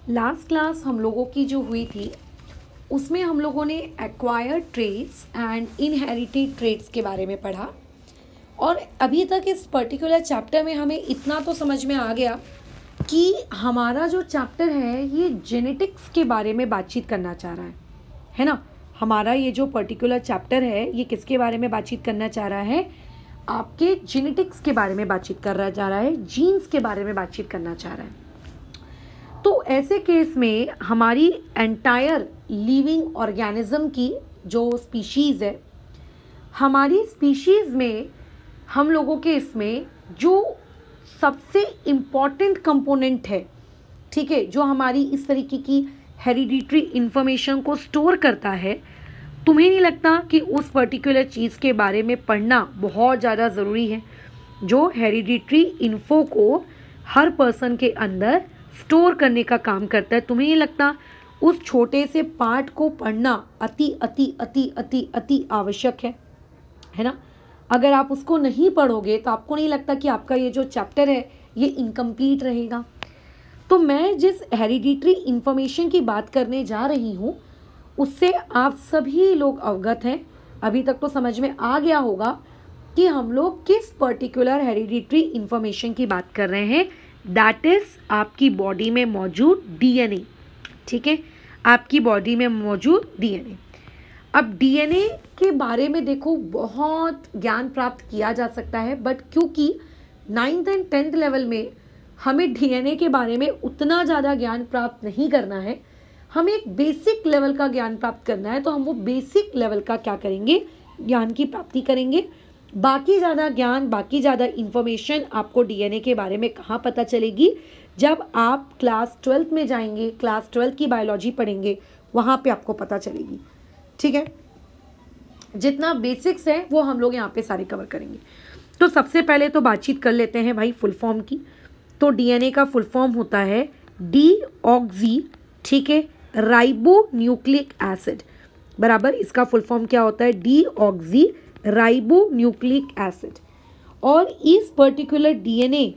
Last class हम लोगों की जो हुई थी उसमें हम लोगों ने acquired traits and inherited traits के बारे में पढ़ा। और अभी तक इस पर्टिकुलर चैप्टर में हमें इतना तो समझ में आ गया कि हमारा जो चैप्टर है ये जेनेटिक्स के बारे में बातचीत करना चाह रहा है ना। हमारा ये जो पर्टिकुलर चैप्टर है ये किसके बारे में बातचीत करना चाह रहा है? आपके जेनेटिक्स के बारे में बातचीत करना चाह रहा है, जीन्स के बारे में बातचीत करना चाह रहा है। तो ऐसे केस में हमारी एंटायर लिविंग ऑर्गेनिज्म की जो स्पीशीज़ है, हमारी स्पीशीज़ में हम लोगों के इसमें जो सबसे इम्पॉर्टेंट कंपोनेंट है, ठीक है, जो हमारी इस तरीके की हेरिडिटरी इंफॉर्मेशन को स्टोर करता है, तुम्हें नहीं लगता कि उस पर्टिकुलर चीज़ के बारे में पढ़ना बहुत ज़्यादा ज़रूरी है? जो हेरिडिटरी इन्फो को हर पर्सन के अंदर स्टोर करने का काम करता है, तुम्हें नहीं लगता उस छोटे से पार्ट को पढ़ना अति अति अति अति अति आवश्यक है ना? अगर आप उसको नहीं पढ़ोगे तो आपको नहीं लगता कि आपका ये जो चैप्टर है ये इनकम्प्लीट रहेगा? तो मैं जिस हेरिडिटरी इंफॉर्मेशन की बात करने जा रही हूँ उससे आप सभी लोग अवगत हैं। अभी तक तो समझ में आ गया होगा कि हम लोग किस पर्टिकुलर हेरिडिटरी इंफॉर्मेशन की बात कर रहे हैं। दैट इज़ आपकी बॉडी में मौजूद डीएनए, ठीक है, आपकी बॉडी में मौजूद डीएनए। अब डीएनए के बारे में देखो बहुत ज्ञान प्राप्त किया जा सकता है, बट क्योंकि 9th एंड 10th लेवल में हमें डीएनए के बारे में उतना ज़्यादा ज्ञान प्राप्त नहीं करना है, हमें एक बेसिक लेवल का ज्ञान प्राप्त करना है। तो हम वो बेसिक लेवल का क्या करेंगे? ज्ञान की प्राप्ति करेंगे। बाकी ज़्यादा ज्ञान, बाकी ज़्यादा इन्फॉर्मेशन आपको डीएनए के बारे में कहाँ पता चलेगी? जब आप क्लास 12th में जाएंगे, क्लास 12th की बायोलॉजी पढ़ेंगे, वहाँ पे आपको पता चलेगी, ठीक है। जितना बेसिक्स है वो हम लोग यहाँ पे सारे कवर करेंगे। तो सबसे पहले तो बातचीत कर लेते हैं भाई फुल फॉर्म की। तो डीएनए का फुल फॉर्म होता है डीऑक्सी, ठीक है, राइबो न्यूक्लिक एसिड, बराबर। इसका फुल फॉर्म क्या होता है? Deoxy ribo nucleic acid. और इस पर्टिकुलर डीएनए,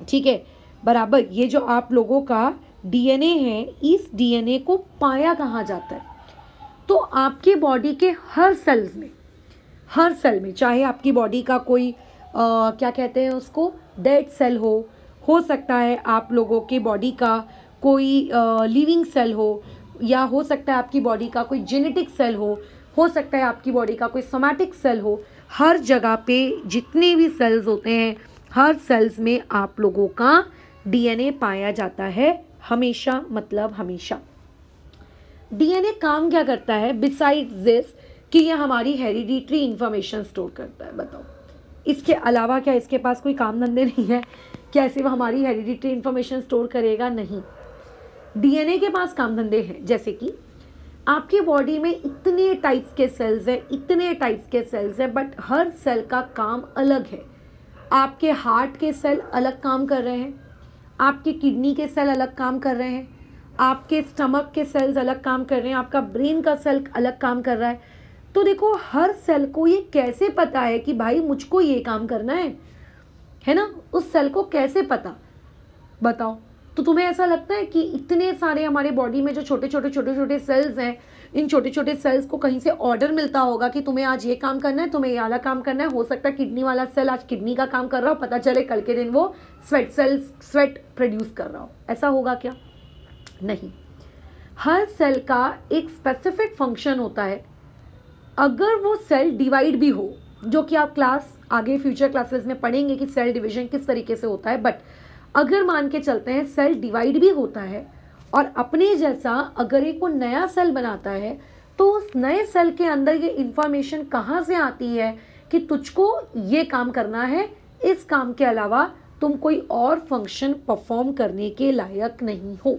ठीक है, बराबर, ये जो आप लोगों का डीएनए है, इस डीएनए को पाया कहाँ जाता है? तो आपके बॉडी के हर सेल्स में, हर सेल में, चाहे आपकी बॉडी का कोई क्या कहते हैं उसको, डेड सेल हो सकता है आप लोगों के बॉडी का कोई लिविंग सेल हो, या हो सकता है आपकी बॉडी का कोई जेनेटिक सेल हो सकता है आपकी बॉडी का कोई सोमैटिक सेल हो। हर जगह पे जितने भी सेल्स होते हैं, हर सेल्स में आप लोगों का डीएनए पाया जाता है, हमेशा, मतलब हमेशा। डीएनए काम क्या करता है बिसाइड्स दिस कि ये हमारी हेरिडिटरी इंफॉर्मेशन स्टोर करता है? बताओ, इसके अलावा क्या इसके पास कोई काम धंधे नहीं है? क्या सिर्फ हमारी हेरिडिटरी इंफॉर्मेशन स्टोर करेगा? नहीं, डीएनए के पास काम धंधे हैं। जैसे कि आपकी बॉडी में इतने टाइप्स के सेल्स हैं, इतने टाइप्स के सेल्स हैं, बट हर सेल का काम अलग है। आपके हार्ट के सेल अलग काम कर रहे हैं, आपके किडनी के सेल अलग काम कर रहे हैं, आपके स्टमक के सेल्स अलग काम कर रहे हैं, आपका ब्रेन का सेल अलग काम कर रहा है। तो देखो, हर सेल को ये कैसे पता है कि भाई मुझको ये काम करना है ना? उस सेल को कैसे पता, बताओ। तो तुम्हें ऐसा लगता है कि इतने सारे हमारे बॉडी में जो छोटे छोटे सेल्स हैं, इन छोटे छोटे सेल्स को कहीं से ऑर्डर मिलता होगा कि तुम्हें आज ये काम करना है, तुम्हें ये वाला काम करना है? हो सकता है किडनी वाला सेल आज किडनी का काम कर रहा हो, पता चले कल के दिन वो स्वेट प्रोड्यूस कर रहा हो। ऐसा होगा क्या? नहीं। हर सेल का एक स्पेसिफिक फंक्शन होता है। अगर वो सेल डिवाइड भी हो, जो कि आप क्लास आगे फ्यूचर क्लासेस में पढ़ेंगे कि सेल डिवीजन किस तरीके से होता है, बट अगर मान के चलते हैं सेल डिवाइड भी होता है और अपने जैसा अगर एक वो नया सेल बनाता है, तो उस नए सेल के अंदर ये इंफॉर्मेशन कहाँ से आती है कि तुझको ये काम करना है, इस काम के अलावा तुम कोई और फंक्शन परफॉर्म करने के लायक नहीं हो।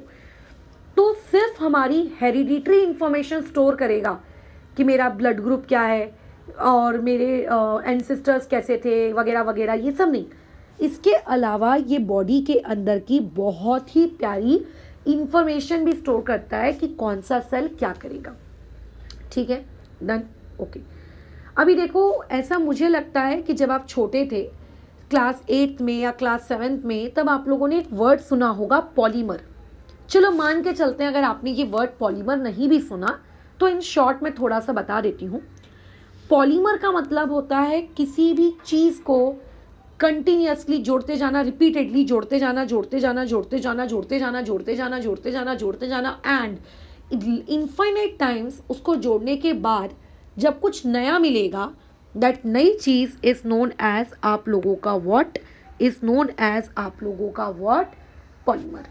तो सिर्फ हमारी हेरिडिटरी इंफॉर्मेशन स्टोर करेगा कि मेरा ब्लड ग्रुप क्या है और मेरे एंसेस्टर्स कैसे थे वगैरह वगैरह, ये सब नहीं। इसके अलावा ये बॉडी के अंदर की बहुत ही प्यारी इंफॉर्मेशन भी स्टोर करता है कि कौन सा सेल क्या करेगा, ठीक है, डन, ओके। अभी देखो, ऐसा मुझे लगता है कि जब आप छोटे थे, क्लास 8th में या क्लास 7th में, तब आप लोगों ने एक वर्ड सुना होगा, पॉलीमर। चलो मान के चलते हैं अगर आपने ये वर्ड पॉलीमर नहीं भी सुना तो इन शॉर्ट में थोड़ा सा बता देती हूँ। पॉलीमर का मतलब होता है किसी भी चीज़ को कंटिन्यूअसली जोड़ते जाना, रिपीटेडली जोड़ते जाना, जोड़ते जाना, जोड़ते जाना, जोड़ते जाना, जोड़ते जाना, जोड़ते जाना, जोड़ते जाना एंड इनफाइनाइट टाइम्स उसको जोड़ने के बाद जब कुछ नया मिलेगा, दैट नई चीज़ इज नोन एज आप लोगों का व्हाट, इज नोन एज आप लोगों का व्हाट, पॉलीमर।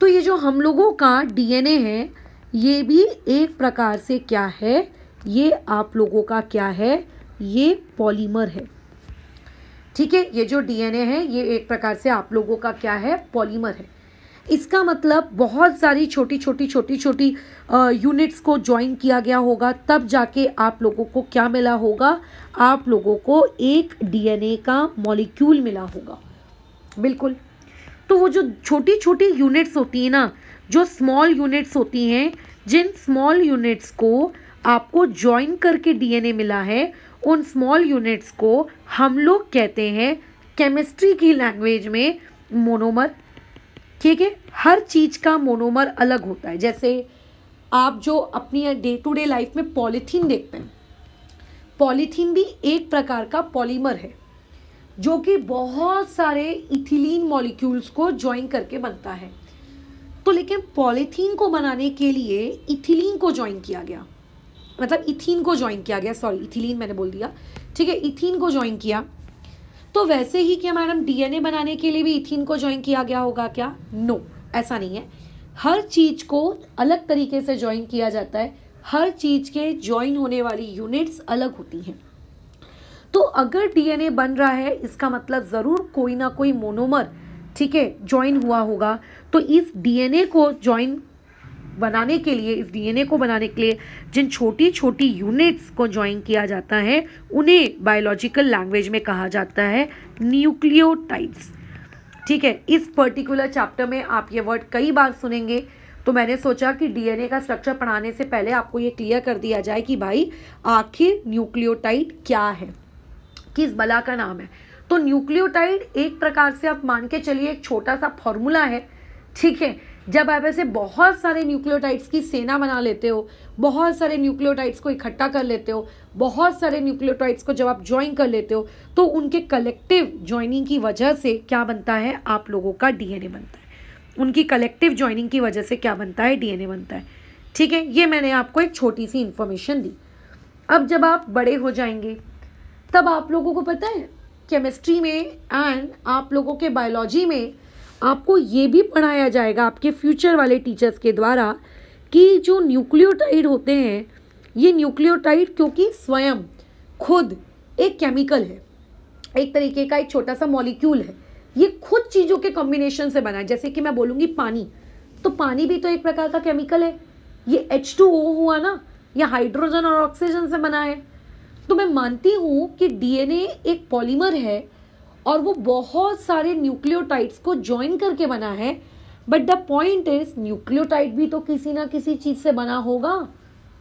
तो ये जो हम लोगों का डीएनए है ये भी एक प्रकार से क्या है, ये आप लोगों का क्या है, ये पॉलीमर है। ठीक है, ये जो डीएनए है ये एक प्रकार से आप लोगों का क्या है, पॉलीमर है। इसका मतलब बहुत सारी छोटी छोटी छोटी छोटी यूनिट्स को ज्वाइन किया गया होगा, तब जाके आप लोगों को क्या मिला होगा, आप लोगों को एक डीएनए का मॉलिक्यूल मिला होगा। बिल्कुल। तो वो जो छोटी छोटी यूनिट्स होती है ना, जो स्मॉल यूनिट्स होती हैं, जिन स्मॉल यूनिट्स को आपको ज्वाइन करके डीएनए मिला है, उन स्मॉल यूनिट्स को हम लोग कहते हैं केमिस्ट्री की लैंग्वेज में मोनोमर। ठीक है, हर चीज़ का मोनोमर अलग होता है। जैसे आप जो अपनी डे टू डे लाइफ में पॉलीथीन देखते हैं, पॉलीथीन भी एक प्रकार का पॉलीमर है जो कि बहुत सारे इथिलीन मॉलिक्यूल्स को ज्वाइन करके बनता है। तो लेकिन पॉलीथीन को बनाने के लिए इथिलीन को ज्वाइन किया गया, मतलब इथीन को ज्वाइन किया गया, सॉरी इथिलीन मैंने बोल दिया। ठीक है, इथीन को ज्वाइन किया। तो वैसे ही क्या मैडम डीएनए बनाने के लिए भी इथीन को ज्वाइन किया गया होगा क्या? नो, ऐसा नहीं है। हर चीज़ को अलग तरीके से ज्वाइन किया जाता है, हर चीज़ के ज्वाइन होने वाली यूनिट्स अलग होती हैं। तो अगर डीएनए बन रहा है इसका मतलब ज़रूर कोई ना कोई मोनोमर, ठीक है, ज्वाइन हुआ होगा। तो इस डीएनए को ज्वाइन बनाने के लिए, इस डीएनए को बनाने के लिए जिन छोटी छोटी यूनिट्स को ज्वाइन किया जाता है उन्हें बायोलॉजिकल लैंग्वेज में कहा जाता है न्यूक्लियोटाइड्स। ठीक है, इस पर्टिकुलर चैप्टर में आप ये वर्ड कई बार सुनेंगे, तो मैंने सोचा कि डीएनए का स्ट्रक्चर पढ़ाने से पहले आपको ये क्लियर कर दिया जाए कि भाई आखिर न्यूक्लियोटाइड क्या है, किस बला का नाम है। तो न्यूक्लियोटाइड एक प्रकार से आप मान के चलिए एक छोटा सा फॉर्मूला है। ठीक है, जब आप ऐसे बहुत सारे न्यूक्लियोटाइड्स की सेना बना लेते हो, बहुत सारे न्यूक्लियोटाइड्स को इकट्ठा कर लेते हो, बहुत सारे न्यूक्लियोटाइड्स को जब आप ज्वाइन कर लेते हो, तो उनके कलेक्टिव ज्वाइनिंग की वजह से क्या बनता है, आप लोगों का डीएनए बनता है। उनकी कलेक्टिव ज्वाइनिंग की वजह से क्या बनता है, डीएनए बनता है। ठीक है, ये मैंने आपको एक छोटी सी इंफॉर्मेशन दी। अब जब आप बड़े हो जाएंगे तब आप लोगों को पता है केमिस्ट्री में एंड आप लोगों के बायोलॉजी में आपको ये भी पढ़ाया जाएगा आपके फ्यूचर वाले टीचर्स के द्वारा कि जो न्यूक्लियोटाइड होते हैं, ये न्यूक्लियोटाइड क्योंकि स्वयं खुद एक केमिकल है, एक तरीके का एक छोटा सा मॉलिक्यूल है, ये खुद चीज़ों के कॉम्बिनेशन से बना है। जैसे कि मैं बोलूँगी पानी, तो पानी भी तो एक प्रकार का केमिकल है। ये H2O हुआ ना, ये हाइड्रोजन और ऑक्सीजन से बना है। तो मैं मानती हूँ कि डीएनए एक पॉलीमर है और वो बहुत सारे न्यूक्लियोटाइड्स को ज्वाइन करके बना है। But the point is nucleotide भी तो किसी ना किसी चीज़ से बना होगा,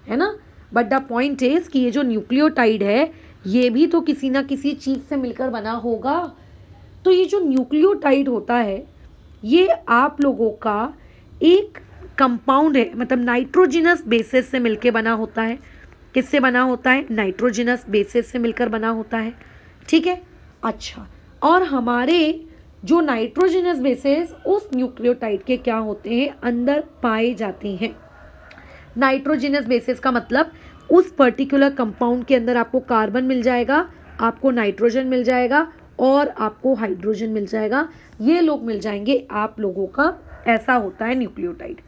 है ना। बट द पॉइंट इज कि ये जो न्यूक्लियोटाइड है ये भी तो किसी ना किसी चीज़ से मिलकर बना होगा। तो ये जो न्यूक्लियोटाइड होता है ये आप लोगों का एक कंपाउंड है, मतलब नाइट्रोजिनस बेसिस से मिलकर बना होता है। किससे बना होता है, नाइट्रोजिनस बेसिस से मिलकर बना होता है। ठीक है, अच्छा, और हमारे जो नाइट्रोजिनस बेसिस उस न्यूक्लियोटाइड के क्या होते हैं, अंदर पाए जाते हैं। नाइट्रोजिनस बेसिस का मतलब उस पर्टिकुलर कंपाउंड के अंदर आपको कार्बन मिल जाएगा, आपको नाइट्रोजन मिल जाएगा और आपको हाइड्रोजन मिल जाएगा। ये लोग मिल जाएंगे आप लोगों का, ऐसा होता है न्यूक्लियोटाइड।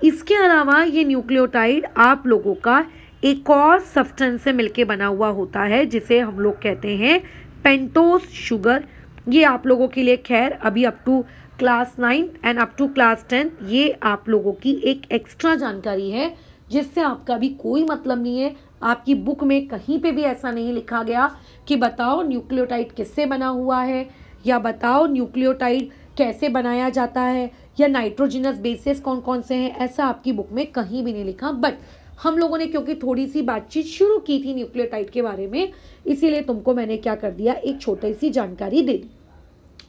इसके अलावा ये न्यूक्लियोटाइड आप लोगों का एक और सब्सटेंस से मिलके बना हुआ होता है जिसे हम लोग कहते हैं पेंटोज शुगर। ये आप लोगों के लिए खैर अभी up to class 9 and up to class 10 ये आप लोगों की एक एक्स्ट्रा जानकारी है जिससे आपका भी कोई मतलब नहीं है। आपकी बुक में कहीं पे भी ऐसा नहीं लिखा गया कि बताओ न्यूक्लियोटाइड किससे बना हुआ है, या बताओ न्यूक्लियोटाइड कैसे बनाया जाता है, या नाइट्रोजिनस बेसिस कौन कौन से हैं, ऐसा आपकी बुक में कहीं भी नहीं लिखा। बट हम लोगों ने क्योंकि थोड़ी सी बातचीत शुरू की थी न्यूक्लियोटाइड के बारे में, इसीलिए तुमको मैंने क्या कर दिया, एक छोटी सी जानकारी दे दी।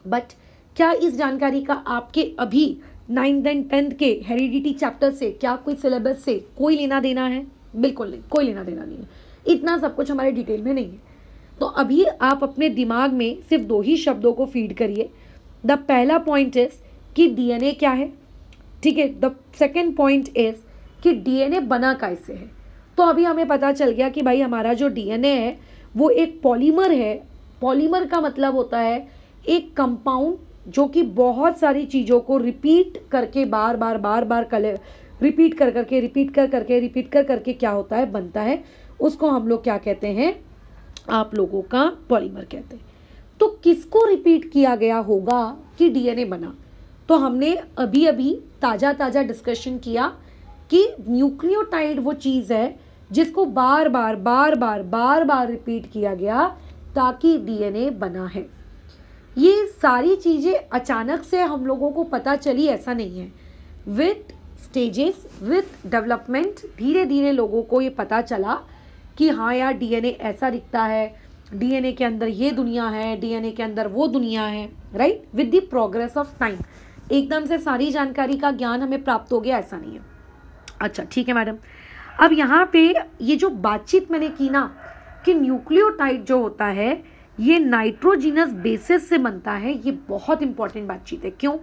बट क्या इस जानकारी का आपके अभी 9th एंड 10th के हेरिडिटी चैप्टर से क्या कोई सिलेबस से कोई लेना देना है? बिल्कुल नहीं, कोई लेना देना नहीं है। इतना सब कुछ हमारे डिटेल में नहीं है। तो अभी आप अपने दिमाग में सिर्फ 2 ही शब्दों को फीड करिए। द पहला पॉइंट इज कि डीएनए क्या है, ठीक है। द सेकेंड पॉइंट इज कि डीएनए बना कैसे है। तो अभी हमें पता चल गया कि भाई हमारा जो डीएनए है वो एक पॉलीमर है। पॉलीमर का मतलब होता है एक कंपाउंड जो कि बहुत सारी चीज़ों को रिपीट करके बार बार रिपीट कर करके क्या होता है, बनता है। उसको हम लोग क्या कहते हैं, आप लोगों का पॉलीमर कहते हैं। तो किसको रिपीट किया गया होगा कि डीएनए बना? तो हमने अभी अभी ताज़ा डिस्कशन किया कि न्यूक्लियोटाइड वो चीज़ है जिसको बार बार रिपीट किया गया ताकि डीएनए बना है। ये सारी चीज़ें अचानक से हम लोगों को पता चली ऐसा नहीं है। विथ स्टेजेस, विथ डेवलपमेंट धीरे धीरे लोगों को ये पता चला कि हाँ यार डीएनए ऐसा दिखता है, डीएनए के अंदर ये दुनिया है, डीएनए के अंदर वो दुनिया है, right. With the progress of time एकदम से सारी जानकारी का ज्ञान हमें प्राप्त हो गया, ऐसा नहीं है। अच्छा ठीक है मैडम। अब यहाँ पे ये जो बातचीत मैंने की ना कि न्यूक्लियोटाइड जो होता है ये नाइट्रोजिनस बेसिस से बनता है, ये बहुत इंपॉर्टेंट बातचीत है। क्यों?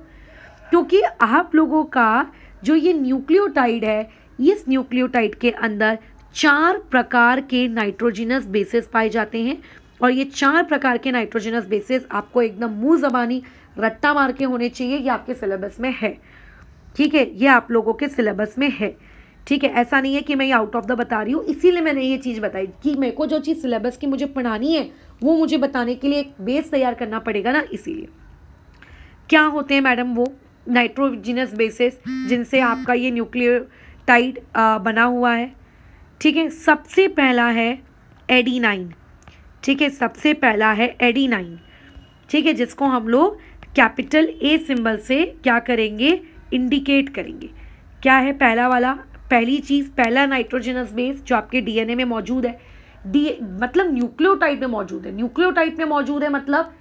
क्योंकि आप लोगों का जो ये न्यूक्लियोटाइड है, इस न्यूक्लियोटाइड के अंदर 4 प्रकार के नाइट्रोजिनस बेसिस पाए जाते हैं। और ये 4 प्रकार के नाइट्रोजिनस बेसिस आपको एकदम मुंह ज़बानी रट्टा मार के होने चाहिए। ये आपके सिलेबस में है, ठीक है, ये आप लोगों के सिलेबस में है, ठीक है। ऐसा नहीं है कि मैं ये आउट ऑफ द बता रही हूँ, इसीलिए मैंने ये चीज़ बताई कि मेरे को जो चीज़ सिलेबस की मुझे पढ़ानी है वो मुझे बताने के लिए एक बेस तैयार करना पड़ेगा ना, इसीलिए। क्या होते हैं मैडम वो नाइट्रोजिनस बेसिस जिनसे आपका ये न्यूक्लियोटाइड बना हुआ है? ठीक है, सबसे पहला है एडीनाइन, ठीक है, सबसे पहला है एडीनाइन, ठीक है, जिसको हम लोग कैपिटल ए सिंबल से क्या करेंगे, इंडिकेट करेंगे। क्या है पहला वाला? पहली चीज़, पहला नाइट्रोजनस बेस जो आपके डीएनए में मौजूद है, मतलब न्यूक्लियोटाइड में मौजूद है, न्यूक्लियोटाइड में मौजूद है मतलब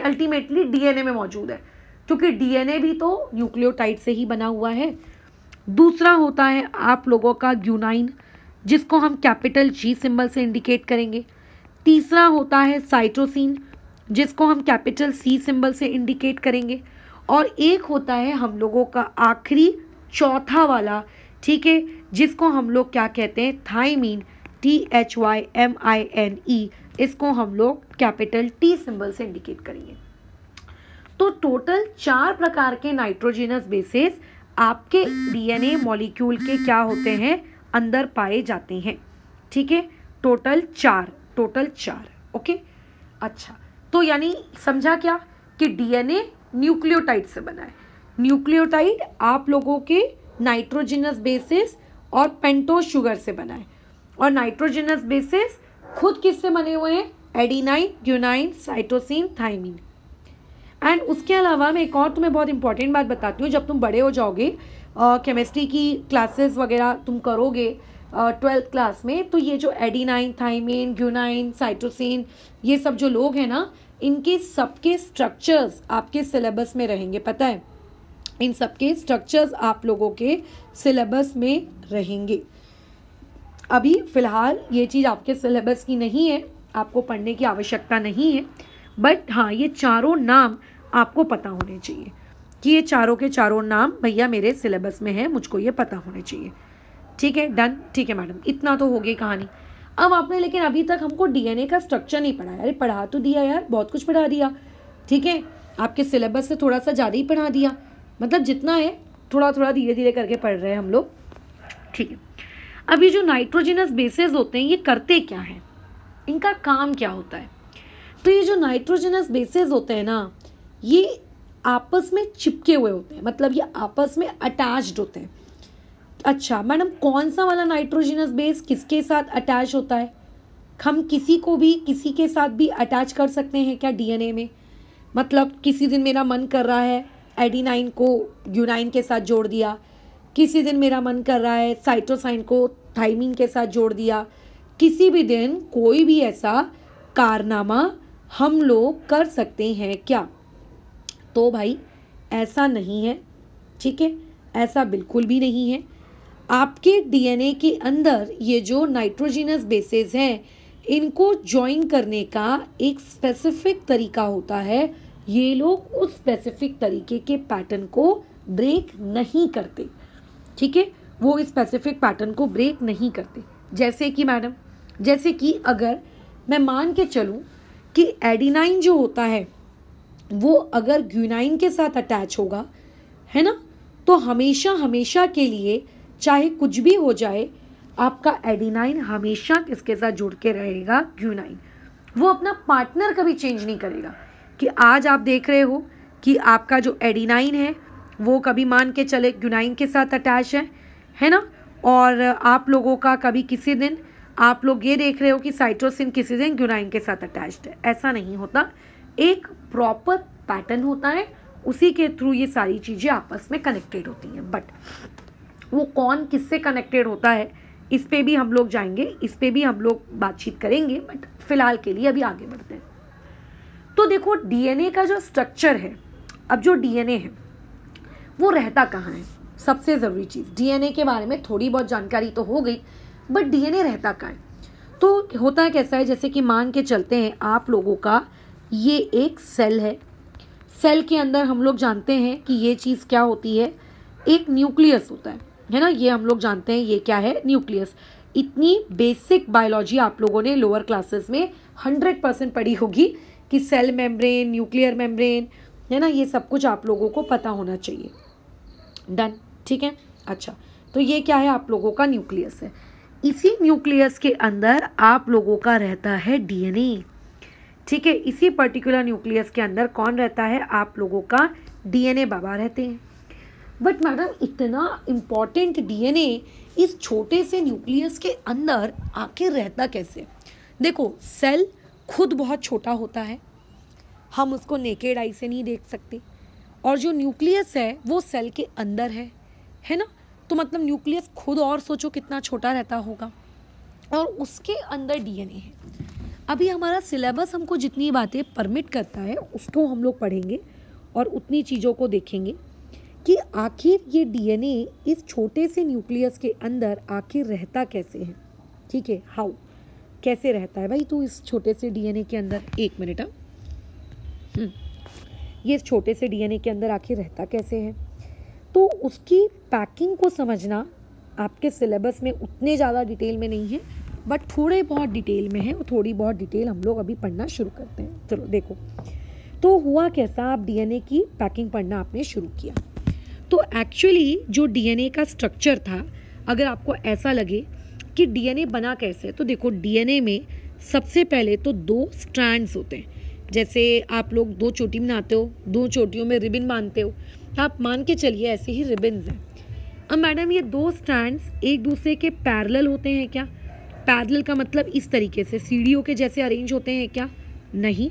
अल्टीमेटली डीएनए में मौजूद है, क्योंकि डीएनए भी तो न्यूक्लियोटाइड से ही बना हुआ है। दूसरा होता है आप लोगों का ग्यूनाइन, जिसको हम कैपिटल जी सिंबल से इंडिकेट करेंगे। तीसरा होता है साइटोसिन, जिसको हम कैपिटल सी सिंबल से इंडिकेट करेंगे। और एक होता है हम लोगों का आखिरी चौथा वाला, ठीक है, जिसको हम लोग क्या कहते हैं, थाइमीन, THYMINE, इसको हम लोग कैपिटल टी सिंबल से इंडिकेट करेंगे। तो टोटल 4 प्रकार के नाइट्रोजिनस बेसिस आपके डीएनए मॉलिक्यूल के क्या होते हैं, अंदर पाए जाते हैं, ठीक है। Total 4, okay. अच्छा, तो यानी समझा क्या कि डीएनए न्यूक्लियोटाइड से बना है। न्यूक्लियोटाइड आप लोगों के नाइट्रोजिनस बेसिस और पेंटोज शुगर से बना है। और नाइट्रोजिनस बेसिस खुद किससे बने हुए हैं? Adenine, guanine, cytosine, thymine. And उसके अलावा मैं एक और तुम्हें बहुत इंपॉर्टेंट बात बताती हूँ। जब तुम बड़े हो जाओगे, केमिस्ट्री की क्लासेस वगैरह तुम करोगे 12th क्लास में, तो ये जो एडिनाइन, थाइमीन, ग्यूनाइन, साइटोसिन, ये सब जो लोग हैं ना, इनके सबके स्ट्रक्चर्स आपके सिलेबस में रहेंगे, पता है। इन सबके स्ट्रक्चर्स आप लोगों के सिलेबस में रहेंगे। अभी फ़िलहाल ये चीज़ आपके सिलेबस की नहीं है, आपको पढ़ने की आवश्यकता नहीं है, बट हाँ ये चारों नाम आपको पता होने चाहिए कि ये चारों के चारों नाम भैया मेरे सिलेबस में है, मुझको ये पता होने चाहिए, ठीक है। डन, ठीक है मैडम, इतना तो हो गई कहानी। अब आपने लेकिन अभी तक हमको डीएनए का स्ट्रक्चर नहीं पढ़ाया। अरे पढ़ा तो दिया यार, बहुत कुछ पढ़ा दिया, ठीक है, आपके सिलेबस से थोड़ा सा ज़्यादा ही पढ़ा दिया, मतलब जितना है थोड़ा थोड़ा धीरे धीरे करके पढ़ रहे हैं हम लोग, ठीक है। अब ये जो नाइट्रोजिनस बेसिस होते हैं ये करते क्या हैं, इनका काम क्या होता है? तो ये जो नाइट्रोजिनस बेसिस होते हैं ना, ये आपस में चिपके हुए होते हैं, मतलब ये आपस में अटैच्ड होते हैं। अच्छा मैडम, कौन सा वाला नाइट्रोजिनस बेस किसके साथ अटैच होता है? हम किसी को भी किसी के साथ भी अटैच कर सकते हैं क्या डीएनए में? मतलब किसी दिन मेरा मन कर रहा है एडिनाइन को ग्यूनाइन के साथ जोड़ दिया, किसी दिन मेरा मन कर रहा है साइटोसाइन को थाइमीन के साथ जोड़ दिया, किसी भी दिन कोई भी ऐसा कारनामा हम लोग कर सकते हैं क्या? तो भाई ऐसा नहीं है, ठीक है, ऐसा बिल्कुल भी नहीं है। आपके डीएनए के अंदर ये जो नाइट्रोजिनस बेसेस हैं, इनको ज्वाइन करने का एक स्पेसिफिक तरीका होता है। ये लोग उस स्पेसिफिक तरीके के पैटर्न को ब्रेक नहीं करते, ठीक है, वो इस स्पेसिफिक पैटर्न को ब्रेक नहीं करते। जैसे कि मैडम, जैसे कि अगर मैं मान के चलूँ कि एडिनाइन जो होता है वो अगर ग्यूनाइन के साथ अटैच होगा, है ना, तो हमेशा हमेशा के लिए चाहे कुछ भी हो जाए, आपका एडिनाइन हमेशा किसके साथ जुड़ के रहेगा, ग्यूनाइन। वो अपना पार्टनर कभी चेंज नहीं करेगा। कि आज आप देख रहे हो कि आपका जो एडिनाइन है वो कभी मान के चले ग्यूनाइन के साथ अटैच है ना, और आप लोगों का कभी किसी दिन आप लोग ये देख रहे हो कि साइटोसिन किसी दिन ग्यूनाइन के साथ अटैच्ड है। ऐसा नहीं होता, एक प्रॉपर पैटर्न होता है, उसी के थ्रू ये सारी चीज़ें आपस में कनेक्टेड होती हैं। बट वो कौन किससे कनेक्टेड होता है, इस पे भी हम लोग जाएंगे, इस पे भी हम लोग बातचीत करेंगे, बट फिलहाल के लिए अभी आगे बढ़ते हैं। तो देखो डीएनए का जो स्ट्रक्चर है, अब जो डीएनए है वो रहता कहाँ है, सबसे ज़रूरी चीज़। डीएनए के बारे में थोड़ी बहुत जानकारी तो हो गई, बट डीएनए रहता कहाँ है? तो होता है कैसा है, जैसे कि मान के चलते हैं आप लोगों का ये एक सेल है। सेल के अंदर हम लोग जानते हैं कि ये चीज़ क्या होती है, एक न्यूक्लियस होता है ना, ये हम लोग जानते हैं ये क्या है, न्यूक्लियस। इतनी बेसिक बायोलॉजी आप लोगों ने लोअर क्लासेस में 100% पढ़ी होगी कि सेल मेम्ब्रेन, न्यूक्लियर मेम्ब्रेन, है ना, ये सब कुछ आप लोगों को पता होना चाहिए। डन, ठीक है। अच्छा, तो ये क्या है, आप लोगों का न्यूक्लियस है। इसी न्यूक्लियस के अंदर आप लोगों का रहता है डीएनए, ठीक है। इसी पर्टिकुलर न्यूक्लियस के अंदर कौन रहता है, आप लोगों का डीएनए बाबा रहते हैं। बट मैडम इतना इम्पॉर्टेंट डीएनए इस छोटे से न्यूक्लियस के अंदर आखिर रहता कैसे? देखो, सेल खुद बहुत छोटा होता है, हम उसको नेकेड आई से नहीं देख सकते, और जो न्यूक्लियस है वो सेल के अंदर है ना, तो मतलब न्यूक्लियस खुद और सोचो कितना छोटा रहता होगा, और उसके अंदर डीएनए है। अभी हमारा सिलेबस हमको जितनी बातें परमिट करता है उसको हम लोग पढ़ेंगे और उतनी चीज़ों को देखेंगे कि आखिर ये डीएनए इस छोटे से न्यूक्लियस के अंदर आखिर रहता कैसे है, ठीक है। हाउ, कैसे रहता है भाई तू इस छोटे से डीएनए के अंदर, एक मिनट, ये इस छोटे से डीएनए के अंदर आखिर रहता कैसे है, तो उसकी पैकिंग को समझना आपके सिलेबस में उतने ज़्यादा डिटेल में नहीं है, बट थोड़े बहुत डिटेल में है, और थोड़ी बहुत डिटेल हम लोग अभी पढ़ना शुरू करते हैं। चलो देखो, तो हुआ कैसा, आप डीएनए की पैकिंग पढ़ना आपने शुरू किया। तो एक्चुअली जो डीएनए का स्ट्रक्चर था, अगर आपको ऐसा लगे कि डीएनए बना कैसे, तो देखो डीएनए में सबसे पहले तो 2 स्ट्रैंड्स होते हैं। जैसे आप लोग 2 चोटी बनाते हो, 2 चोटियों में रिबन बांधते हो, आप मान के चलिए ऐसे ही रिबन्स हैं। अब मैडम ये 2 स्ट्रैंड्स एक दूसरे के पैरेलल होते हैं क्या? पैरेलल का मतलब इस तरीके से सीढ़ियों के जैसे अरेंज होते हैं क्या? नहीं,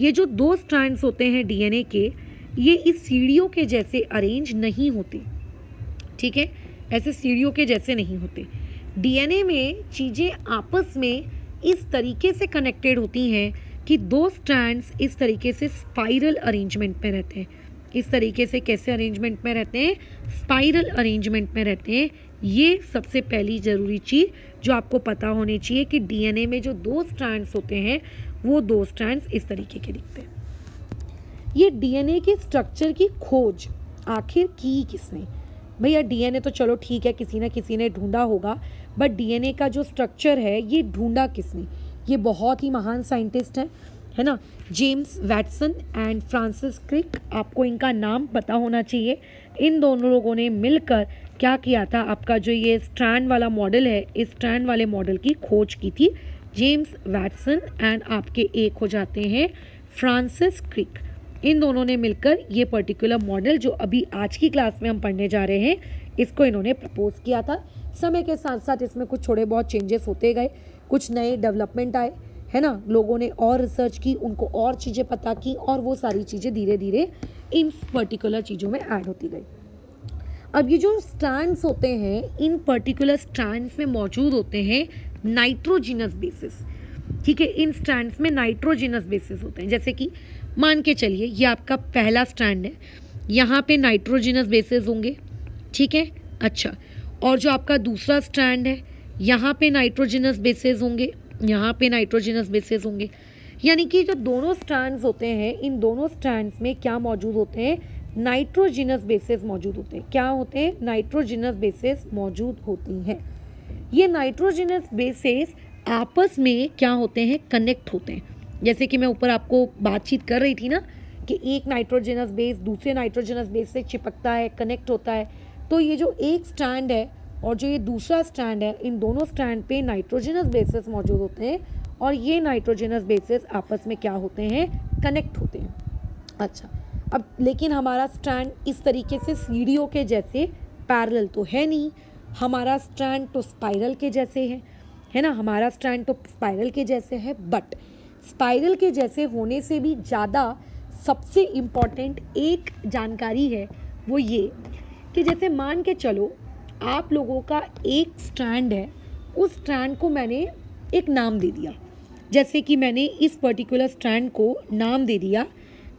ये जो 2 स्ट्रैंड्स होते हैं डीएनए के, ये इस सीढ़ियों के जैसे अरेंज नहीं होते, ठीक है, ऐसे सीढ़ियों के जैसे नहीं होते। डीएनए में चीज़ें आपस में इस तरीके से कनेक्टेड होती हैं कि 2 स्ट्रैंड्स इस तरीके से स्पाइरल अरेंजमेंट में रहते हैं। इस तरीके से कैसे अरेंजमेंट में रहते हैं? स्पाइरल अरेंजमेंट में रहते हैं। ये सबसे पहली ज़रूरी चीज़ जो आपको पता होनी चाहिए कि डीएनए में जो 2 स्ट्रैंड्स होते हैं वो 2 स्ट्रैंड्स इस तरीके के दिखते हैं। ये डीएनए के स्ट्रक्चर की खोज आखिर की किसने? भैया डीएनए तो चलो ठीक है, किसी न किसी ने ढूंढा होगा, बट डीएनए का जो स्ट्रक्चर है ये ढूंढा किसने? ये बहुत ही महान साइंटिस्ट है ना, James Watson and Francis Crick. आपको इनका नाम पता होना चाहिए। इन दोनों लोगों ने मिलकर क्या किया था, आपका जो ये स्ट्रैंड वाला मॉडल है, इस स्ट्रैंड वाले मॉडल की खोज की थी जेम्स वैटसन एंड आपके एक हो जाते हैं फ्रांसिस क्रिक। इन दोनों ने मिलकर ये पर्टिकुलर मॉडल जो अभी आज की क्लास में हम पढ़ने जा रहे हैं, इसको इन्होंने प्रपोज किया था। समय के साथ साथ इसमें कुछ थोड़े बहुत चेंजेस होते गए, कुछ नए डेवलपमेंट आए, है ना, लोगों ने और रिसर्च की, उनको और चीज़ें पता की, और वो सारी चीज़ें धीरे धीरे इन पर्टिकुलर चीज़ों में ऐड होती गई। अब ये जो स्ट्रैंड्स होते हैं, इन पर्टिकुलर स्ट्रैंड्स में मौजूद होते हैं नाइट्रोजिनस बेसिस, ठीक है। इन स्ट्रैंड्स में नाइट्रोजिनस बेसिस होते हैं। जैसे कि मान के चलिए ये आपका पहला स्ट्रैंड है, यहाँ पे नाइट्रोजिनस बेसेस होंगे, ठीक है। अच्छा, और जो आपका दूसरा स्ट्रैंड है यहाँ पे नाइट्रोजिनस बेसेस होंगे, यहाँ पे नाइट्रोजिनस बेसेस होंगे। यानी कि जो दोनों स्ट्रैंड्स होते हैं, इन दोनों स्ट्रैंड्स में क्या मौजूद होते हैं, नाइट्रोजिनस बेसेस मौजूद होते हैं। क्या होते हैं, नाइट्रोजिनस बेसेस मौजूद होती हैं। ये नाइट्रोजिनस बेसेस आपस में क्या होते हैं, कनेक्ट होते हैं। जैसे कि मैं ऊपर आपको बातचीत कर रही थी ना कि एक नाइट्रोजिनस बेस दूसरे नाइट्रोजिनस बेस से चिपकता है, कनेक्ट होता है। तो ये जो एक स्ट्रैंड है और जो ये दूसरा स्ट्रैंड है, इन दोनों स्ट्रैंड पे नाइट्रोजिनस बेसेस मौजूद होते हैं और ये नाइट्रोजिनस बेसेस आपस में क्या होते हैं, कनेक्ट होते हैं। अच्छा, अब लेकिन हमारा स्ट्रैंड इस तरीके से सीढ़ियों के जैसे पैरेलल तो है नहीं, हमारा स्ट्रैंड तो स्पाइरल के जैसे है ना, हमारा स्ट्रैंड तो स्पाइरल के जैसे है। बट स्पाइरल के जैसे होने से भी ज़्यादा सबसे इम्पॉर्टेंट एक जानकारी है वो ये कि जैसे मान के चलो आप लोगों का एक स्ट्रैंड है, उस स्ट्रैंड को मैंने एक नाम दे दिया। जैसे कि मैंने इस पर्टिकुलर स्ट्रैंड को नाम दे दिया,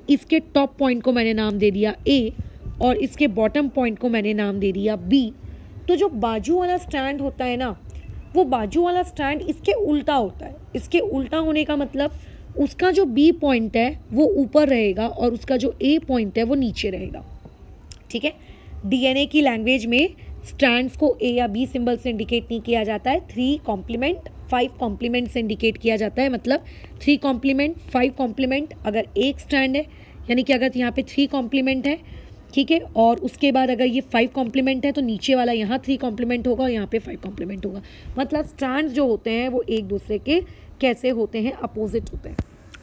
इसके टॉप पॉइंट को मैंने नाम दे दिया ए और इसके बॉटम पॉइंट को मैंने नाम दे दिया बी। तो जो बाजू वाला स्ट्रैंड होता है ना, वो बाजू वाला स्ट्रैंड इसके उल्टा होता है। इसके उल्टा होने का मतलब उसका जो बी पॉइंट है वो ऊपर रहेगा और उसका जो ए पॉइंट है वो नीचे रहेगा, ठीक है। डीएनए की लैंग्वेज में स्ट्रैंड्स को ए या बी सिंबल से इंडिकेट नहीं किया जाता है, 3 कॉम्प्लीमेंट 5 कॉम्प्लीमेंट से इंडिकेट किया जाता है। मतलब 3 कॉम्प्लीमेंट 5 कॉम्प्लीमेंट अगर एक स्ट्रैंड है, यानी कि अगर यहाँ पे 3 कॉम्प्लीमेंट है, ठीक है, और उसके बाद अगर ये 5 कॉम्प्लीमेंट है तो नीचे वाला यहाँ 3 कॉम्प्लीमेंट होगा और यहाँ पे 5 कॉम्प्लीमेंट होगा। मतलब स्ट्रैंड्स जो होते हैं वो एक दूसरे के कैसे होते हैं, अपोजिट होते हैं,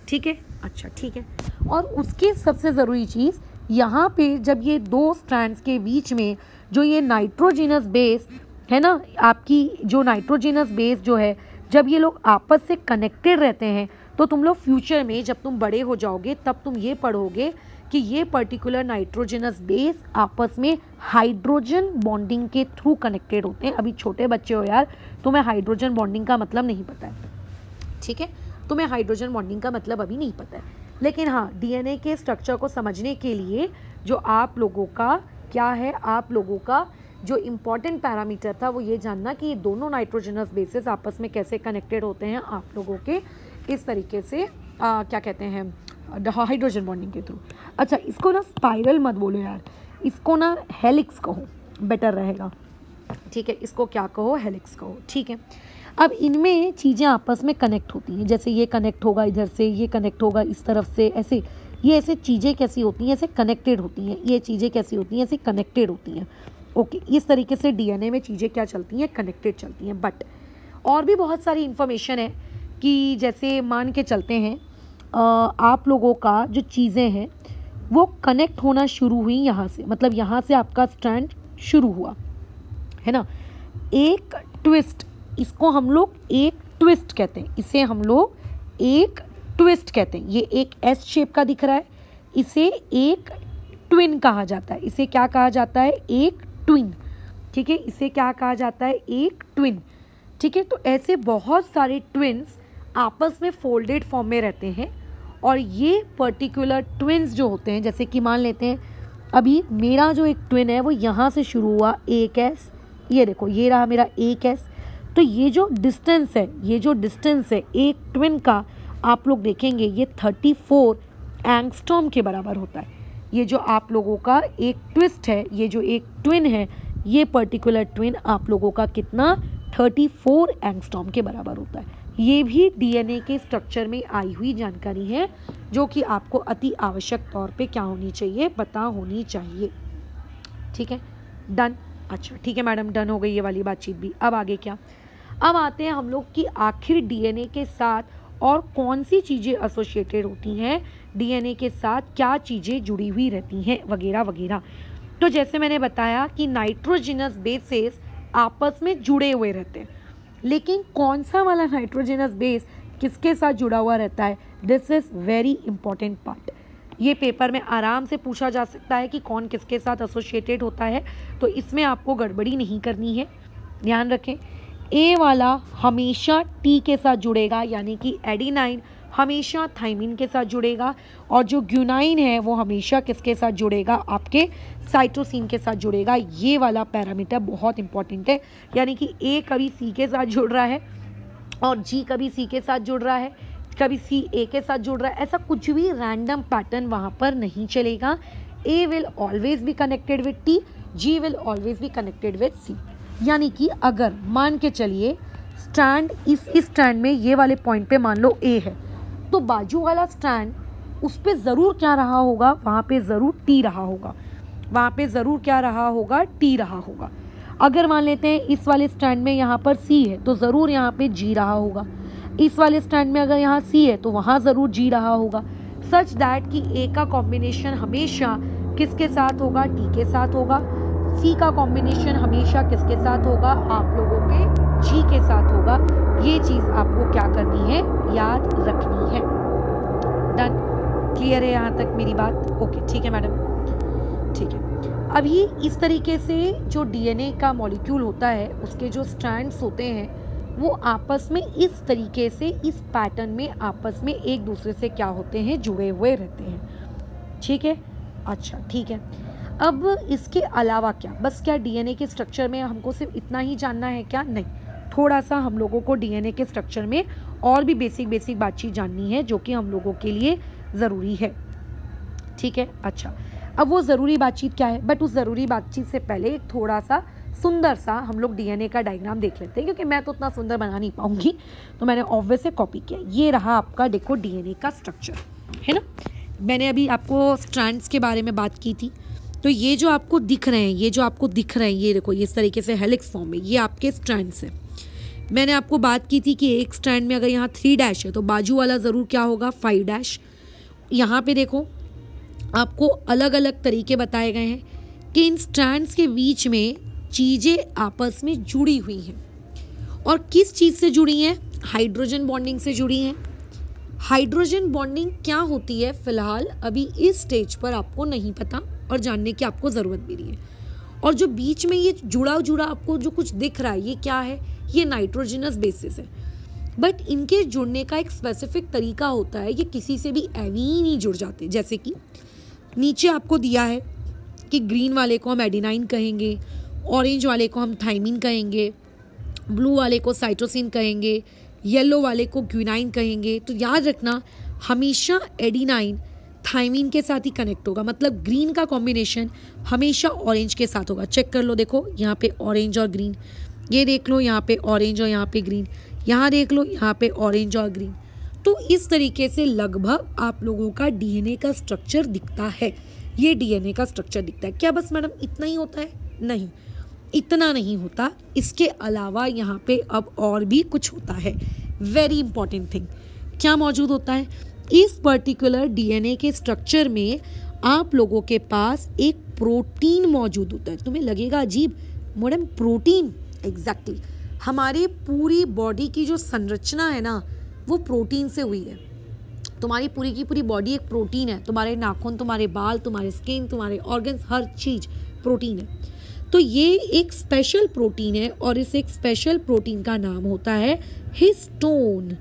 ठीक है। अच्छा, ठीक है। और उसकी सबसे ज़रूरी चीज़ यहाँ पे जब ये दो स्ट्रैंड्स के बीच में जो ये नाइट्रोजिनस बेस है ना, आपकी जो नाइट्रोजिनस बेस जो है, जब ये लोग आपस से कनेक्टेड रहते हैं तो तुम लोग फ्यूचर में जब तुम बड़े हो जाओगे तब तुम ये पढ़ोगे कि ये पर्टिकुलर नाइट्रोजिनस बेस आपस में हाइड्रोजन बॉन्डिंग के थ्रू कनेक्टेड होते हैं। अभी छोटे बच्चे हो यार, तुम्हें हाइड्रोजन बॉन्डिंग का मतलब नहीं पता है, ठीक है, तुम्हें हाइड्रोजन बॉन्डिंग का मतलब अभी नहीं पता है। लेकिन हाँ, डीएनए के स्ट्रक्चर को समझने के लिए जो आप लोगों का क्या है, आप लोगों का जो इम्पॉर्टेंट पैरामीटर था वो ये जानना कि ये दोनों नाइट्रोजनस बेसेस आपस में कैसे कनेक्टेड होते हैं आप लोगों के इस तरीके से क्या कहते हैं, हाइड्रोजन बॉन्डिंग के थ्रू। अच्छा, इसको ना स्पाइरल मत बोलो यार, इसको ना हेलिक्स कहो, बेटर रहेगा, ठीक है। इसको क्या कहो, हेलिक्स कहो, ठीक है। अब इनमें चीज़ें आपस में कनेक्ट होती हैं, जैसे ये कनेक्ट होगा इधर से, ये कनेक्ट होगा इस तरफ से, ऐसे ये ऐसे चीज़ें कैसी होती हैं, ऐसे कनेक्टेड होती हैं। ये चीज़ें कैसी होती हैं, ऐसे कनेक्टेड होती हैं। ओके, इस तरीके से डीएनए में चीज़ें क्या चलती हैं, कनेक्टेड चलती हैं। बट और भी बहुत सारी इन्फॉर्मेशन है कि जैसे मान के चलते हैं आप लोगों का जो चीज़ें हैं वो कनेक्ट होना शुरू हुई यहाँ से, मतलब यहाँ से आपका स्ट्रैंड शुरू हुआ है ना। एक ट्विस्ट, इसको हम लोग एक ट्विस्ट कहते हैं, इसे हम लोग एक ट्विस्ट कहते हैं। ये एक एस शेप का दिख रहा है, इसे एक ट्विन कहा जाता है। इसे क्या कहा जाता है, एक ट्विन, ठीक है। इसे क्या कहा जाता है, एक ट्विन, ठीक है। तो ऐसे बहुत सारे ट्विन्स आपस में फोल्डेड फॉर्म में रहते हैं और ये पर्टिकुलर ट्विन्स जो होते हैं, जैसे कि मान लेते हैं अभी मेरा जो एक ट्विन है वो यहाँ से शुरू हुआ, एक एस, ये देखो ये रहा मेरा एक एस। तो ये जो डिस्टेंस है, ये जो डिस्टेंस है एक ट्विन का, आप लोग देखेंगे ये 34 एंगस्ट्रॉम के बराबर होता है। ये जो आप लोगों का एक ट्विस्ट है, ये जो एक ट्विन है, ये पर्टिकुलर ट्विन आप लोगों का कितना, 34 एंगस्ट्रॉम के बराबर होता है। ये भी डीएनए के स्ट्रक्चर में आई हुई जानकारी है जो कि आपको अति आवश्यक तौर पे क्या होनी चाहिए, पता होनी चाहिए, ठीक है। डन। अच्छा, ठीक है मैडम, डन हो गई ये वाली बातचीत भी। अब आगे क्या, अब आते हैं हम लोग कि आखिर डीएनए के साथ और कौन सी चीज़ें एसोसिएटेड होती हैं, डीएनए के साथ क्या चीज़ें जुड़ी हुई रहती हैं वगैरह वगैरह। तो जैसे मैंने बताया कि नाइट्रोजिनस बेसेस आपस में जुड़े हुए रहते हैं, लेकिन कौन सा वाला नाइट्रोजिनस बेस किसके साथ जुड़ा हुआ रहता है, this is very important part. ये पेपर में आराम से पूछा जा सकता है कि कौन किसके साथ एसोसिएटेड होता है, तो इसमें आपको गड़बड़ी नहीं करनी है, ध्यान रखें। ए वाला हमेशा टी के साथ जुड़ेगा, यानी कि एडिनाइन हमेशा थाइमिन के साथ जुड़ेगा, और जो ग्यूनाइन है वो हमेशा किसके साथ जुड़ेगा, आपके साइटोसिन के साथ जुड़ेगा। ये वाला पैरामीटर बहुत इंपॉर्टेंट है, यानी कि ए कभी सी के साथ जुड़ रहा है और जी कभी सी के साथ जुड़ रहा है, कभी सी ए के साथ जुड़ रहा है, ऐसा कुछ भी रैंडम पैटर्न वहाँ पर नहीं चलेगा। A will always be connected with T, G will always be connected with C. यानी कि अगर मान के चलिए स्ट्रैंड इस स्ट्रैंड में ये वाले पॉइंट पे मान लो ए है, तो बाजू वाला स्ट्रैंड उस पे ज़रूर क्या रहा होगा, वहाँ पे ज़रूर टी रहा होगा, वहाँ पे ज़रूर क्या रहा होगा, टी रहा होगा। अगर मान लेते हैं इस वाले स्ट्रैंड में यहाँ पर सी है तो ज़रूर यहाँ पे जी रहा होगा, इस वाले स्ट्रैंड में अगर यहाँ सी है तो वहाँ ज़रूर जी रहा होगा, सच दैट कि ए का कॉम्बिनेशन हमेशा किसके साथ होगा, टी के साथ होगा। सी का कॉम्बिनेशन हमेशा किसके साथ होगा, आप लोगों के जी के साथ होगा। ये चीज़ आपको क्या करनी है, याद रखनी है। डन, क्लियर है यहाँ तक मेरी बात? ओके, ठीक है मैडम, ठीक है। अभी इस तरीके से जो डीएनए का मॉलिक्यूल होता है, उसके जो स्ट्रैंड्स होते हैं वो आपस में इस तरीके से, इस पैटर्न में आपस में एक दूसरे से क्या होते हैं, जुड़े हुए रहते हैं। ठीक है, अच्छा ठीक है। अब इसके अलावा क्या, बस क्या डीएनए के स्ट्रक्चर में हमको सिर्फ इतना ही जानना है क्या? नहीं, थोड़ा सा हम लोगों को डीएनए के स्ट्रक्चर में और भी बेसिक बातचीत जाननी है, जो कि हम लोगों के लिए ज़रूरी है। ठीक है, अच्छा, अब वो ज़रूरी बातचीत क्या है? बट उस ज़रूरी बातचीत से पहले एक थोड़ा सा सुंदर सा हम लोग डीएनए का डायग्राम देख लेते हैं, क्योंकि मैं तो उतना सुंदर बना नहीं पाऊंगी, तो मैंने ऑब्वियस से कॉपी किया। ये रहा आपका, देखो डीएनए का स्ट्रक्चर है ना। मैंने अभी आपको स्ट्रैंड्स के बारे में बात की थी, तो ये जो आपको दिख रहे हैं, ये जो आपको दिख रहे हैं, ये देखो इस तरीके से हेलिक्स फॉर्म में, ये आपके स्ट्रैंड्स हैं। मैंने आपको बात की थी कि एक स्ट्रैंड में अगर यहाँ 3 डैश है तो बाजू वाला ज़रूर क्या होगा, 5 डैश। यहाँ पे देखो आपको अलग अलग तरीके बताए गए हैं कि इन स्ट्रैंड्स के बीच में चीज़ें आपस में जुड़ी हुई हैं, और किस चीज़ से जुड़ी हैं, हाइड्रोजन बॉन्डिंग से जुड़ी हैं। हाइड्रोजन बॉन्डिंग क्या होती है फिलहाल अभी इस स्टेज पर आपको नहीं पता, और जानने की आपको ज़रूरत भी नहीं है। और जो बीच में ये जुड़ा आपको जो कुछ दिख रहा है, ये क्या है, ये नाइट्रोजनस बेसिस है। बट इनके जुड़ने का एक स्पेसिफिक तरीका होता है, ये किसी से भी ऐवी ही नहीं जुड़ जाते। जैसे कि नीचे आपको दिया है कि ग्रीन वाले को हम एडिनाइन कहेंगे, ऑरेंज वाले को हम थाइमिन कहेंगे, ब्लू वाले को साइटोसिन कहेंगे, येलो वाले को ग्यूनाइन कहेंगे। तो याद रखना, हमेशा एडिनाइन थाइमिन के साथ ही कनेक्ट होगा, मतलब ग्रीन का कॉम्बिनेशन हमेशा ऑरेंज के साथ होगा। चेक कर लो, देखो यहाँ पे ऑरेंज और ग्रीन, ये देख लो यहाँ पे ऑरेंज और यहाँ पे ग्रीन, यहाँ देख लो यहाँ पे ऑरेंज और ग्रीन। तो इस तरीके से लगभग आप लोगों का डीएनए का स्ट्रक्चर दिखता है। ये डीएनए का स्ट्रक्चर दिखता है। क्या बस मैडम इतना ही होता है? नहीं, इतना नहीं होता, इसके अलावा यहाँ पे अब और भी कुछ होता है। वेरी इंपॉर्टेंट थिंग, क्या मौजूद होता है इस पर्टिकुलर डीएनए के स्ट्रक्चर में? आप लोगों के पास एक प्रोटीन मौजूद होता है। तुम्हें लगेगा अजीब, मैडम प्रोटीन? एग्जैक्टली, हमारे पूरी बॉडी की जो संरचना है ना, वो प्रोटीन से हुई है। तुम्हारी पूरी की पूरी बॉडी एक प्रोटीन है। तुम्हारे नाखून, तुम्हारे बाल, तुम्हारे स्किन, तुम्हारे ऑर्गन्स, हर चीज़ प्रोटीन है। तो ये एक स्पेशल प्रोटीन है, और इस एक स्पेशल प्रोटीन का नाम होता है हिस्टोन।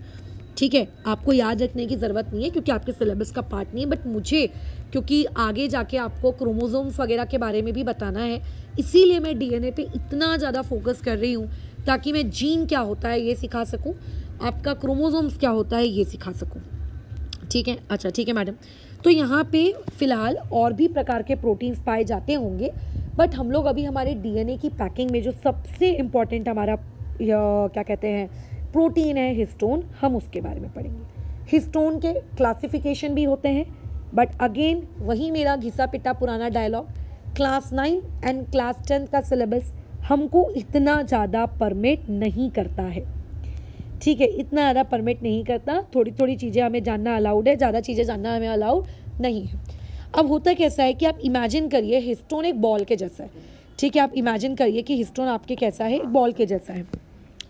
ठीक है, आपको याद रखने की ज़रूरत नहीं है क्योंकि आपके सिलेबस का पार्ट नहीं है, बट मुझे क्योंकि आगे जाके आपको क्रोमोसोम्स वगैरह के बारे में भी बताना है, इसीलिए मैं डीएनए पे इतना ज़्यादा फोकस कर रही हूँ, ताकि मैं जीन क्या होता है ये सिखा सकूँ, आपका क्रोमोसोम्स क्या होता है ये सिखा सकूँ। ठीक है, अच्छा ठीक है मैडम। तो यहाँ पे फ़िलहाल और भी प्रकार के प्रोटीन्स पाए जाते होंगे, बट हम लोग अभी हमारे डीएनए की पैकिंग में जो सबसे इम्पॉर्टेंट हमारा क्या कहते हैं प्रोटीन है, हिस्टोन, हम उसके बारे में पढ़ेंगे। हिस्टोन के क्लासिफिकेशन भी होते हैं, बट अगेन वही मेरा घिसा पिटा पुराना डायलॉग, क्लास 9 एंड क्लास 10 का सिलेबस हमको इतना ज़्यादा परमिट नहीं करता है। ठीक है, इतना ज़्यादा परमिट नहीं करता, थोड़ी थोड़ी चीज़ें हमें जानना अलाउड है, ज़्यादा चीज़ें जानना हमें अलाउड नहीं है। अब होता कैसा है कि आप इमेजिन करिए हिस्टोन एक बॉल के जैसा है। ठीक है, आप इमेजिन करिए कि हिस्टोन आपके कैसा है, एक बॉल के जैसा है।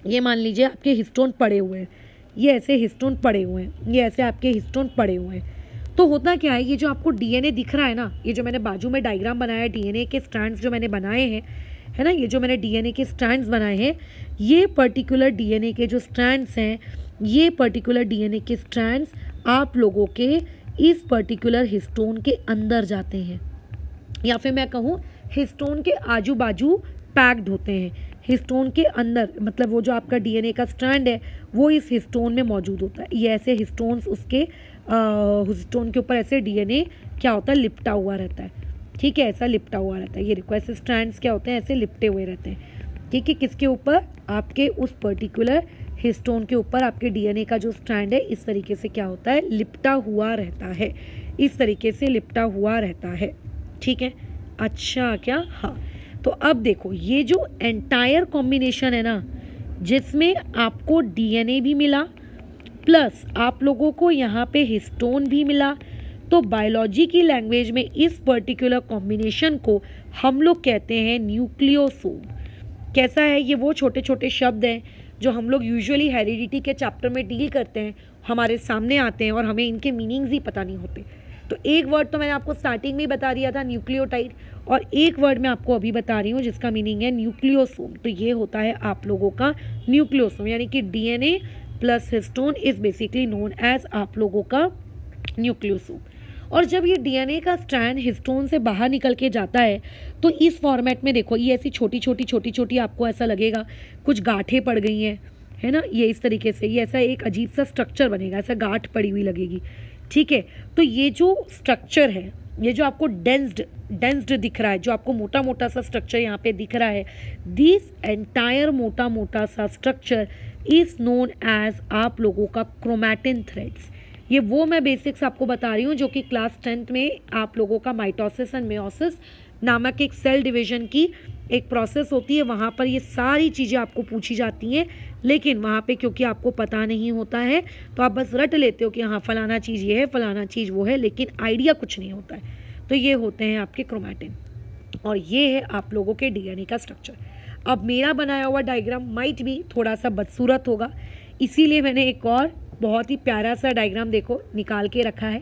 ये मान लीजिए आपके हिस्टोन पड़े हुए हैं, ये ऐसे हिस्टोन पड़े हुए हैं, ये ऐसे आपके हिस्टोन पड़े हुए हैं। तो होता क्या है, ये जो आपको डीएनए दिख रहा है ना, ये जो मैंने बाजू में डायग्राम बनाया है, डीएनए के स्ट्रैंड्स जो मैंने बनाए हैं, है ना, ये जो मैंने डीएनए के स्ट्रैंड्स बनाए हैं, ये पर्टिकुलर डीएनए के जो स्ट्रैंड्स हैं, ये पर्टिकुलर डीएनए के स्ट्रैंड्स आप लोगों के इस पर्टिकुलर हिस्टोन के अंदर जाते हैं, या फिर मैं कहूँ हिस्टोन के आजू बाजू पैक्ड होते हैं। हिस्टोन के अंदर मतलब वो जो आपका डीएनए का स्ट्रैंड है वो इस हिस्टोन में मौजूद होता है। ये ऐसे हिस्टोन्स उसके हिस्टोन के ऊपर ऐसे डीएनए क्या होता है, लिपटा हुआ रहता है। ठीक है, ऐसा लिपटा हुआ रहता है। ये देखो ऐसे स्ट्रैंड्स क्या होते हैं, ऐसे लिपटे हुए रहते हैं। ठीक है, किसके ऊपर, आपके उस पर्टिकुलर हिस्टोन के ऊपर आपके डीएनए का जो स्ट्रैंड है इस तरीके से क्या होता है, लिपटा हुआ रहता है। इस तरीके से लिपटा हुआ रहता है। ठीक है, अच्छा क्या, हाँ। तो अब देखो ये जो एंटायर कॉम्बिनेशन है ना, जिसमें आपको डीएनए भी मिला प्लस आप लोगों को यहाँ पे हिस्टोन भी मिला, तो बायोलॉजी की लैंग्वेज में इस पर्टिकुलर कॉम्बिनेशन को हम लोग कहते हैं न्यूक्लियोसोम। कैसा है, ये वो छोटे छोटे शब्द हैं जो हम लोग यूजुअली हेरिडिटी के चैप्टर में डील करते हैं, हमारे सामने आते हैं और हमें इनके मीनिंग्स ही पता नहीं होते। तो एक वर्ड तो मैंने आपको स्टार्टिंग में ही बता दिया था, न्यूक्लियोटाइड, और एक वर्ड मैं आपको अभी बता रही हूँ जिसका मीनिंग है न्यूक्लियोसोम। तो ये होता है आप लोगों का न्यूक्लियोसोम, यानी कि DNA plus histone is basically known as आप लोगों का न्यूक्लियोसोम। और जब ये डीएनए का स्ट्रैंड हिस्टोन से बाहर निकल के जाता है तो इस फॉर्मेट में देखो ये ऐसी छोटी छोटी आपको ऐसा लगेगा कुछ गांठें पड़ गई हैं, है ना, ये इस तरीके से ये ऐसा एक अजीब सा स्ट्रक्चर बनेगा, ऐसा गांठ पड़ी हुई लगेगी। ठीक है, तो ये जो स्ट्रक्चर है, ये जो आपको डेंस्ड दिख रहा है, जो आपको मोटा मोटा सा स्ट्रक्चर यहाँ पे दिख रहा है, दिस एंटायर मोटा मोटा सा स्ट्रक्चर इज नोन एज आप लोगों का क्रोमैटिन थ्रेड्स। ये वो मैं बेसिक्स आपको बता रही हूँ जो कि क्लास 10th में आप लोगों का माइटोसिस एंड मेयोसिस नामक एक सेल डिवीजन की एक प्रोसेस होती है, वहाँ पर ये सारी चीज़ें आपको पूछी जाती हैं। लेकिन वहाँ पे क्योंकि आपको पता नहीं होता है तो आप बस रट लेते हो कि हाँ फलाना चीज़ ये है, फलाना चीज़ वो है, लेकिन आइडिया कुछ नहीं होता है। तो ये होते हैं आपके क्रोमैटिन और ये है आप लोगों के डीएनए का स्ट्रक्चर। अब मेरा बनाया हुआ डायग्राम माइट भी थोड़ा सा बदसूरत होगा, इसीलिए मैंने एक और बहुत ही प्यारा सा डायग्राम देखो निकाल के रखा है।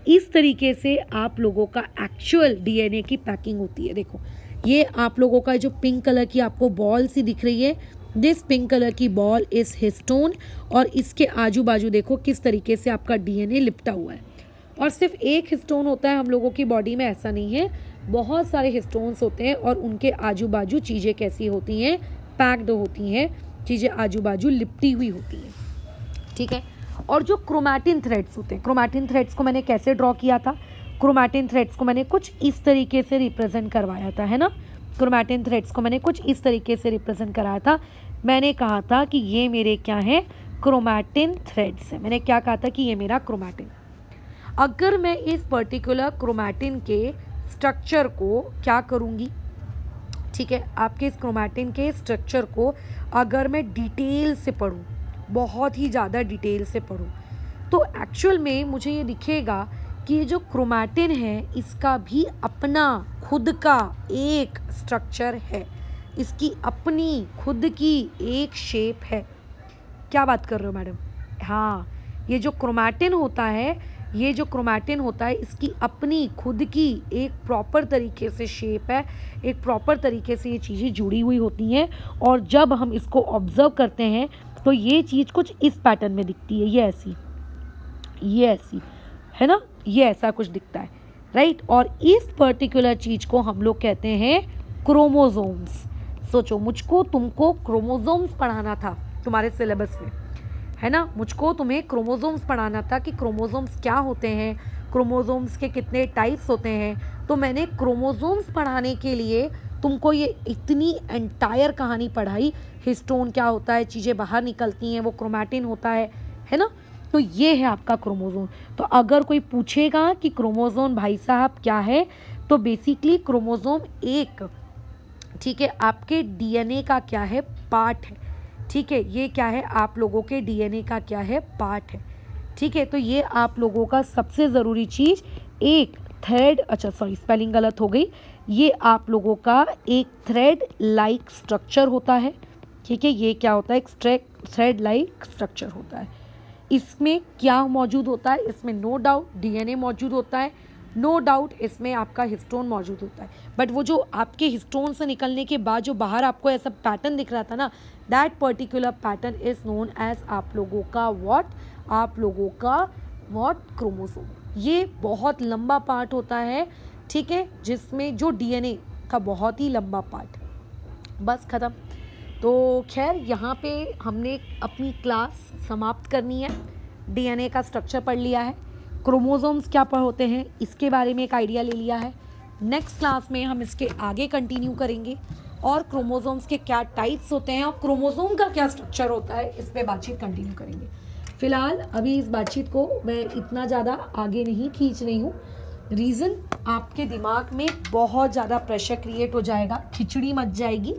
इस तरीके से आप लोगों का एक्चुअल डीएनए की पैकिंग होती है। देखो ये आप लोगों का जो पिंक कलर की आपको बॉल सी दिख रही है, दिस पिंक कलर की बॉल इज हिस्टोन, और इसके आजू बाजू देखो किस तरीके से आपका डीएनए लिपटा हुआ है। और सिर्फ एक हिस्टोन होता है हम लोगों की बॉडी में, ऐसा नहीं है, बहुत सारे हिस्टोन्स होते हैं और उनके आजू बाजू चीज़ें कैसी होती हैं, पैक्ड होती हैं, चीज़ें आजू बाजू लिपटी हुई होती हैं। ठीक है, और जो क्रोमैटिन थ्रेड्स होते हैं, क्रोमैटिन थ्रेड्स को मैंने कैसे ड्रॉ किया था, क्रोमैटिन थ्रेड्स को मैंने कुछ इस तरीके से रिप्रेजेंट करवाया था, है ना। क्रोमैटिन थ्रेड्स को मैंने कुछ इस तरीके से रिप्रेजेंट कराया था। मैंने कहा था कि ये मेरे क्या है, क्रोमैटिन थ्रेड्स है। मैंने क्या कहा था कि ये मेरा क्रोमैटिन। अगर मैं इस पर्टिकुलर क्रोमैटिन के स्ट्रक्चर को क्या करूँगी, ठीक है, आपके इस क्रोमैटिन के स्ट्रक्चर को अगर मैं डिटेल से पढूं, बहुत ही ज़्यादा डिटेल से पढूं, तो एक्चुअल में मुझे ये दिखेगा कि ये जो क्रोमैटिन है इसका भी अपना खुद का एक स्ट्रक्चर है, इसकी अपनी खुद की एक शेप है। क्या बात कर रहे हो मैडम? हाँ, ये जो क्रोमैटिन होता है, ये जो क्रोमैटिन होता है इसकी अपनी खुद की एक प्रॉपर तरीके से शेप है, एक प्रॉपर तरीके से ये चीज़ें जुड़ी हुई होती हैं। और जब हम इसको ऑब्जर्व करते हैं तो ये चीज़ कुछ इस पैटर्न में दिखती है, ये ऐसी, ये ऐसी, है ना, ये ऐसा कुछ दिखता है, राइट। और इस पर्टिकुलर चीज़ को हम लोग कहते हैं क्रोमोसोम्स। सोचो, मुझको तुमको क्रोमोसोम्स पढ़ाना था तुम्हारे सिलेबस में, है ना, मुझको तुम्हें क्रोमोसोम्स पढ़ाना था कि क्रोमोसोम्स क्या होते हैं, क्रोमोसोम्स के कितने टाइप्स होते हैं। तो मैंने क्रोमोसोम्स पढ़ाने के लिए तुमको ये इतनी एंटायर कहानी पढ़ाई, हिस्टोन क्या होता है, चीज़ें बाहर निकलती हैं, वो क्रोमैटिन होता है ना। तो ये है आपका क्रोमोसोम। तो अगर कोई पूछेगा कि क्रोमोसोम भाई साहब क्या है, तो बेसिकली क्रोमोसोम एक, ठीक है, आपके डीएनए का क्या है, पार्ट है। ठीक है, ये क्या है, आप लोगों के डीएनए का क्या है, पार्ट है। ठीक है, तो ये आप लोगों का सबसे ज़रूरी चीज़ एक थ्रेड, अच्छा सॉरी स्पेलिंग गलत हो गई, ये आप लोगों का एक थ्रेड लाइक स्ट्रक्चर होता है। ठीक है, ये क्या होता है, एक थ्रेड लाइक स्ट्रक्चर होता है। इसमें क्या मौजूद होता है, इसमें नो डाउट डीएनए मौजूद होता है, नो डाउट इसमें आपका हिस्टोन मौजूद होता है। बट वो जो आपके हिस्टोन से निकलने के बाद जो बाहर आपको ऐसा पैटर्न दिख रहा था ना, that particular pattern is known as आप लोगों का व्हाट, आप लोगों का व्हाट क्रोमोसोम, ये बहुत लंबा पार्ट होता है, ठीक है, जिसमें जो डीएनए का बहुत ही लंबा पार्ट। बस ख़त्म। तो खैर यहाँ पे हमने अपनी क्लास समाप्त करनी है। डीएनए का स्ट्रक्चर पढ़ लिया है, क्रोमोसोम्स क्या होते हैं इसके बारे में एक आइडिया ले लिया है। नेक्स्ट क्लास में हम इसके आगे कंटिन्यू करेंगे और क्रोमोसोम्स के क्या टाइप्स होते हैं और क्रोमोसोम का क्या स्ट्रक्चर होता है, इस पे बातचीत कंटिन्यू करेंगे। फिलहाल अभी इस बातचीत को मैं इतना ज़्यादा आगे नहीं खींच रही हूँ, रीज़न आपके दिमाग में बहुत ज़्यादा प्रेशर क्रिएट हो जाएगा, खिचड़ी मच जाएगी।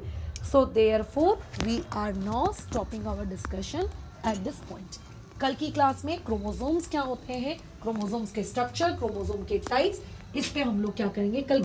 So therefore we are now stopping our discussion at this point. कल की क्लास में क्रोमोसोम्स क्या होते हैं, क्रोमोसोम्स के स्ट्रक्चर, क्रोमोसोम के टाइप्स, इस पे हम लोग क्या करेंगे कल